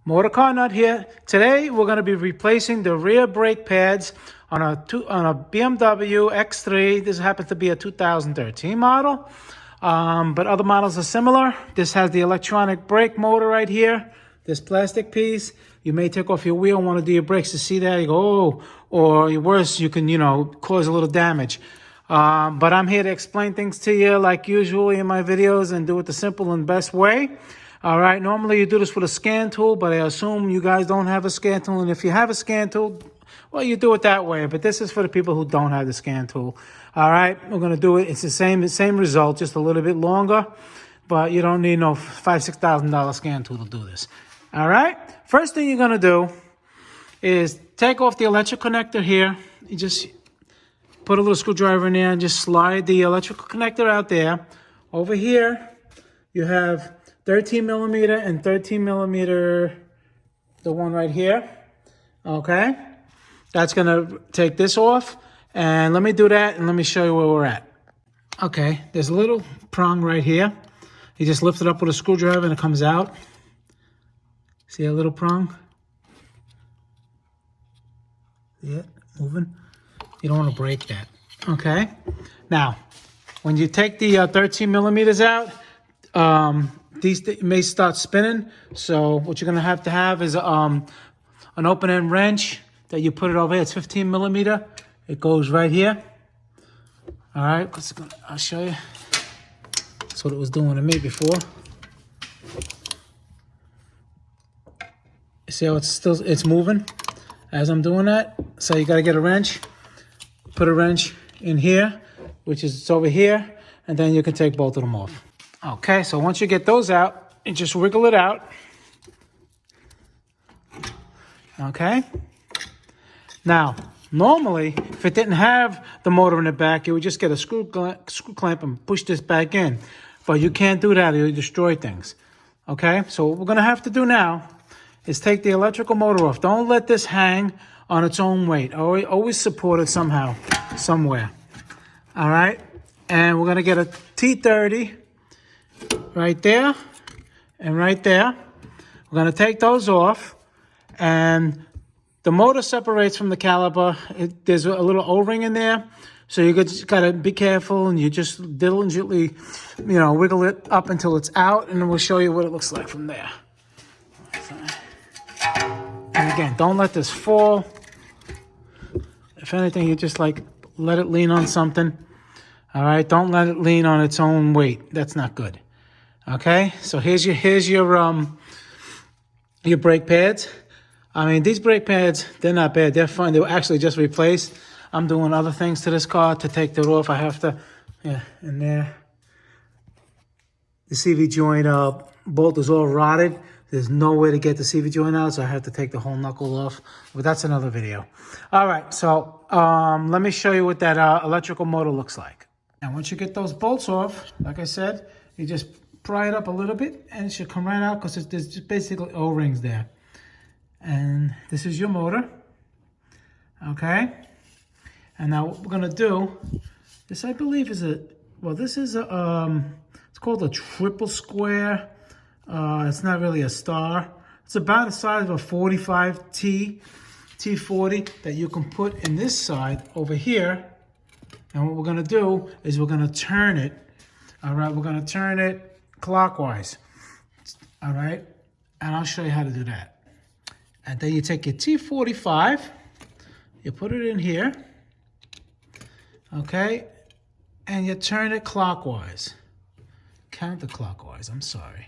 Motor car nut here. Today we're going to be replacing the rear brake pads on a BMW X3. This happens to be a 2013 model, but other models are similar. This has the electronic brake motor right here. This plastic piece. You may take off your wheel and want to do your brakes to see that. You go, oh, or worse, you can, cause a little damage. But I'm here to explain things to you like usually in my videos and do it the simple and best way. All right, normally you do this with a scan tool, but I assume you guys don't have a scan tool. And if you have a scan tool, well, you do it that way. But this is for the people who don't have the scan tool. All right, we're going to do it. It's the same result, just a little bit longer. But you don't need no $5,000, $6,000 scan tool to do this. All right, first thing you're going to do is take off the electric connector here. You just put a little screwdriver in there and just slide the electrical connector out there. Over here, you have 13 millimeter and 13 millimeter, the one right here. Okay, that's gonna take this off, and let me do that and let me show you where we're at. Okay, there's a little prong right here. You just lift it up with a screwdriver and it comes out. See a little prong? Yeah, moving. You don't want to break that. Okay, now when you take the 13 millimeters out, these may start spinning. So what you're gonna have to have is an open end wrench that you put it over here. It's 15 millimeter. It goes right here. All right, I'll show you. That's what it was doing to me before. See how it's moving as I'm doing that? So you gotta get a wrench, put a wrench in here, which is over here, and then you can take both of them off. Okay, so once you get those out, you just wiggle it out. Okay. Now, normally, if it didn't have the motor in the back, you would just get a screw clamp and push this back in. But you can't do that, you'll destroy things. Okay, so what we're gonna have to do now is take the electrical motor off. Don't let this hang on its own weight. Always support it somehow, somewhere. All right, and we're gonna get a T30 right there and right there. We're going to take those off, and the motor separates from the caliper. There's a little O-ring in there, so you just got to be careful, and you just diligently, wiggle it up until it's out, and then we'll show you what it looks like from there. And again, don't let this fall. If anything, you just let it lean on something. All right, don't let it lean on its own weight. That's not good. Okay, so here's your brake pads. I mean, these brake pads, they're not bad. They're fine. They were actually just replaced. I'm doing other things to this car to take that off. I have to, in there. The CV joint bolt is all rotted. There's no way to get the CV joint out, so I have to take the whole knuckle off. But that's another video. All right, so let me show you what that electrical motor looks like. And once you get those bolts off, like I said, you just pry it up a little bit and it should come right out because there's just basically O-rings there. And this is your motor. Okay. And now what we're going to do, this I believe is it's called a triple square. It's not really a star. It's about the size of a 45 T40 that you can put in this side over here. And what we're going to do is we're going to turn it. All right, we're going to turn it clockwise. All right, and I'll show you how to do that. And then you take your T45, you put it in here, okay, and you turn it clockwise. Counterclockwise, I'm sorry.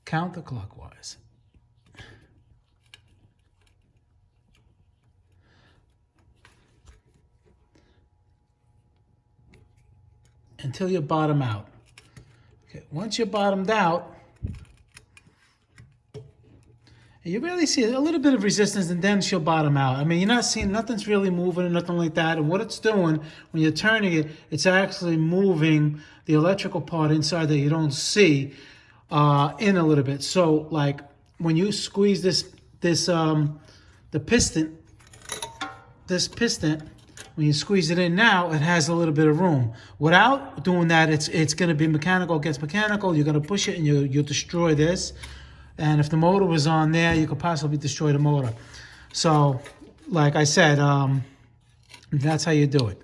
Counterclockwise. Until you bottom out. Okay, once you're bottomed out, you really see a little bit of resistance, and then she'll bottom out. I mean, you're not seeing, nothing's really moving or nothing like that. And what it's doing when you're turning it, it's actually moving the electrical part inside that you don't see in a little bit. So like when you squeeze the piston, when you squeeze it in now, it has a little bit of room. Without doing that, it's going to be mechanical against mechanical. You're going to push it and you'll destroy this. And if the motor was on there, you could possibly destroy the motor. So, like I said, that's how you do it.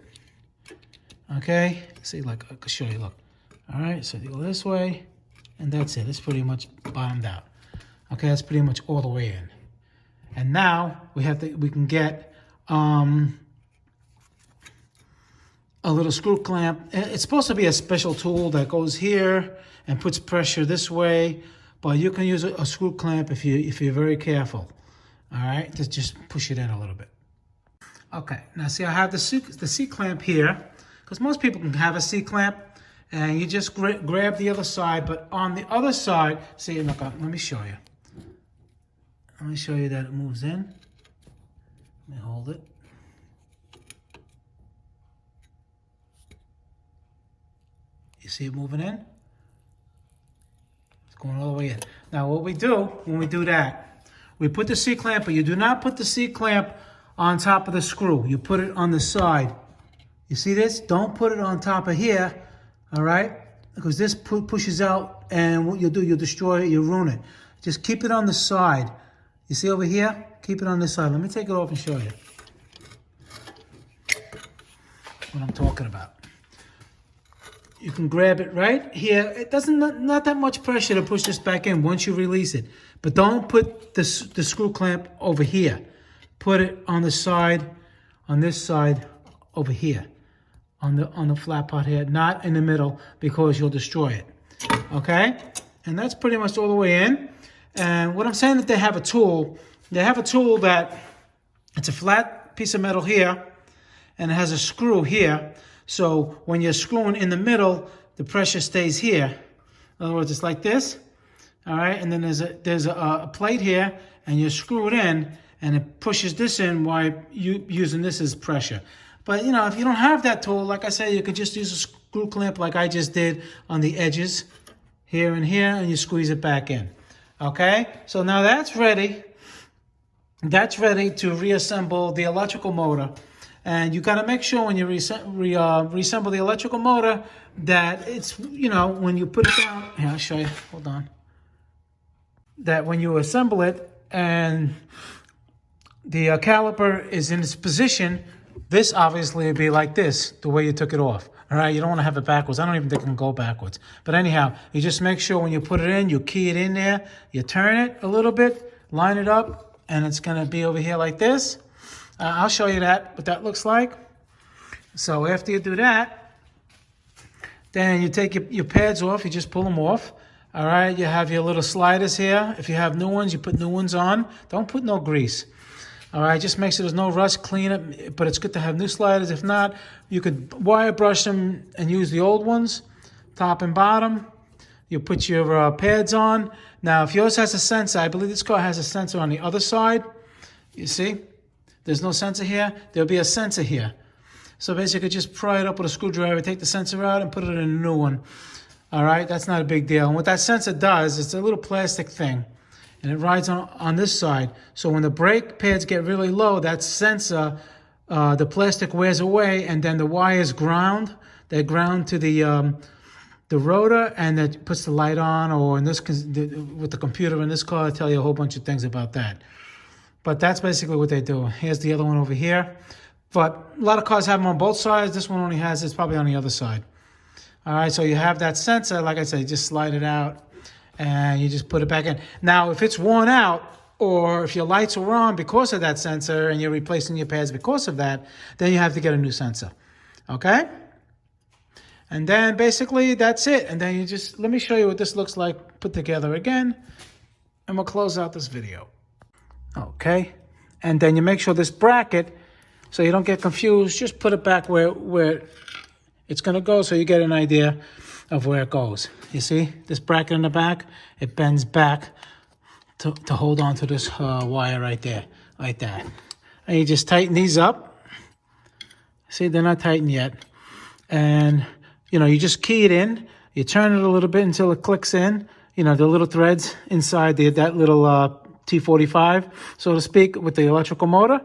Okay? See, like, I can show you, look. All right, so you go this way, and that's it. It's pretty much bottomed out. Okay, that's pretty much all the way in. And now we can get a little screw clamp. It's supposed to be a special tool that goes here and puts pressure this way, but you can use a screw clamp if you're very careful. All right, just push it in a little bit. Okay, now see, I have the C clamp here, because most people can have a C clamp, and you just grab the other side. But on the other side, see, look, let me show you. Let me show you that it moves in. Let me hold it. You see it moving in? It's going all the way in. Now what we do when we do that, we put the C-clamp, but you do not put the C-clamp on top of the screw. You put it on the side. You see this? Don't put it on top of here, all right? Because this pushes out, and what you'll do, you'll destroy it, you'll ruin it. Just keep it on the side. You see over here? Keep it on this side. Let me take it off and show you what I'm talking about. You can grab it right here. It doesn't, not that much pressure to push this back in once you release it. But don't put the screw clamp over here. Put it on the side, on this side over here, on the flat part here, not in the middle, because you'll destroy it. Okay? And that's pretty much all the way in. And what I'm saying that they have a tool that it's a flat piece of metal here, and it has a screw here. So when you're screwing in the middle, the pressure stays here. In other words, it's like this, all right? And then there's a plate here, and you screw it in, and it pushes this in while you using this as pressure. But, you know, if you don't have that tool, like I said, you could just use a screw clamp like I just did on the edges, here and here, and you squeeze it back in. Okay, so now that's ready. That's ready to reassemble the electrical motor. And you got to make sure when you reassemble the electrical motor that it's, you know, when you put it down. Here, I'll show you. Hold on. That when you assemble it and the caliper is in its position, this obviously would be like this, the way you took it off. All right, you don't want to have it backwards. I don't even think it can go backwards. But anyhow, you just make sure when you put it in, you key it in there, you turn it a little bit, line it up, and it's going to be over here like this. I'll show you what that looks like. So after you do that, then you take your pads off, you just pull them off. All right, you have your little sliders here. If you have new ones, you put new ones on. Don't put no grease. All right, just make sure there's no rust, clean it, but it's good to have new sliders. If not, you could wire brush them and use the old ones, top and bottom. You put your pads on. Now, if yours has a sensor, I believe this car has a sensor on the other side. You see? There's no sensor here. There'll be a sensor here. So basically, just pry it up with a screwdriver, take the sensor out, and put it in a new one. All right, that's not a big deal. And what that sensor does, it's a little plastic thing. And it rides on this side. So when the brake pads get really low, that sensor, the plastic wears away, and then the wires ground. They ground to the rotor, and that puts the light on. Or in this, with the computer in this car, I'll tell you a whole bunch of things about that. But that's basically what they do. Here's the other one over here. But a lot of cars have them on both sides. This one only has it's probably on the other side. All right, so you have that sensor. Like I said, you just slide it out. And you just put it back in. Now, if it's worn out, or if your lights are on because of that sensor and you're replacing your pads because of that, then you have to get a new sensor. Okay? And then basically that's it. And then you just, let me show you what this looks like put together again. And we'll close out this video. Okay? And then you make sure this bracket, so you don't get confused, just put it back where it's going to go so you get an idea of where it goes. You see this bracket in the back? It bends back to hold on to this wire right there, like that. And you just tighten these up. See, they're not tightened yet. And, you know, you just key it in. You turn it a little bit until it clicks in. You know, the little threads inside that little T45, so to speak, with the electrical motor.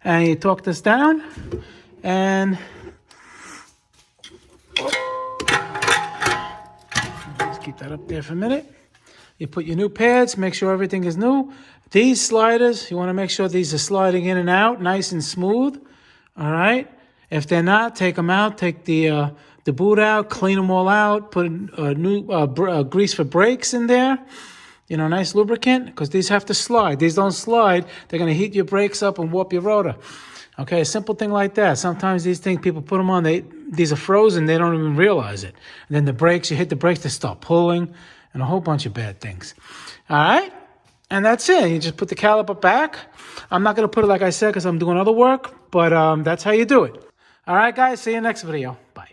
And you torque this down. And keep that up there for a minute. You put your new pads, make sure everything is new. These sliders, you want to make sure these are sliding in and out, nice and smooth. All right. If they're not, take them out. Take the boot out, clean them all out. Put a new grease for brakes in there. You know, nice lubricant, because these have to slide. These don't slide. They're going to heat your brakes up and warp your rotor. Okay, a simple thing like that. Sometimes these things, people put them on, these are frozen, they don't even realize it. And then the brakes, you hit the brakes, they start pulling, and a whole bunch of bad things. All right? And that's it. You just put the caliper back. I'm not going to put it like I said because I'm doing other work, but that's how you do it. All right, guys, see you next video. Bye.